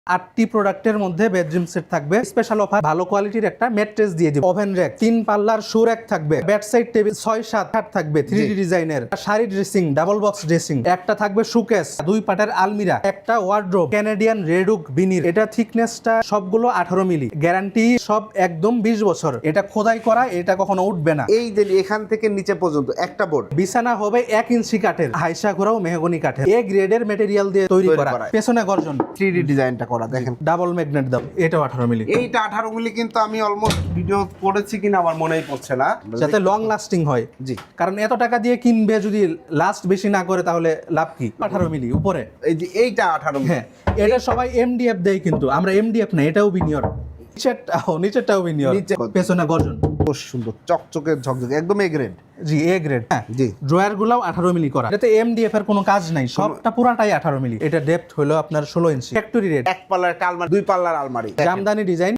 8টি প্রোডাক্টের মধ্যে বেডরুম সেট থাকবে। স্পেশাল অফার, ভালো কোয়ালিটির একটা ম্যাট্রেস দিয়ে দিব। ওভেন র‍্যাক, 3 পাল্লার শু র‍্যাক থাকবে। বেড সাইড টেবিল 6-7 খাট থাকবে 3D ডিজাইনের। Sari dressing, double box dressing, একটা থাকবে শোকেস, 2 পাটের আলমিরা, একটা ওয়ার্ড্রোব, ক্যানাডিয়ান রেডুক বিনির। এটা থিকনেসটা সবগুলো 18 মিলি, গ্যারান্টি সব একদম 20 বছর। এটা খোদাই করা, এটা কখনো উঠবে না। এই যে এখান থেকে নিচে পর্যন্ত একটা বোর্ড। বিছানা হবে 1 ইঞ্চি কাঠের, হাইসা ঘোরাও মেহগনি কাঠের, এ গ্রেডের ম্যাটেরিয়াল দিয়ে তৈরি করা। পেছনে গর্জন 3D ডিজাইনটা করা দেখেন। ডাবল ম্যাগনেট দাও, এটাও 18 মিলি। এইটা 18 মিলি, কিন্তু আমি অলমোস্ট ভিডিও করেছি কিনা আমার মনেই পড়ছে না। যাতে লং লাস্টিং হয়। জি, কারণ এত টাকা দিয়ে কিনবে, যদি লাস্ট বেশি না করে তাহলে লাভ কি? 18 মিলি উপরে। এই যে এইটা 18 মিলি। হ্যাঁ, এটা সবাই এমডিএফ দেয়, কিন্তু আমরা এমডিএফ না, এটাও বিনিয়র। নিচেরটাও বিনিয়র। নিচে পেছনে গর্জন খুব সুন্দর চকচকে ঝকঝকে, একদম A grade. G, A grade. হ্যাঁ জি, ড্রয়ার গুলাও 18 মিলি করা। এটাতে এমডিএফ এর কোনো কাজ নাই, সবটা পুরাটাই 18 মিলি। এটা ডেপথ হলো আপনার 16 ইঞ্চি। Factory rate. এক পাল্লার একটা আলমারি, 2 পাল্লার আলমারি, জামদানি ডিজাইন।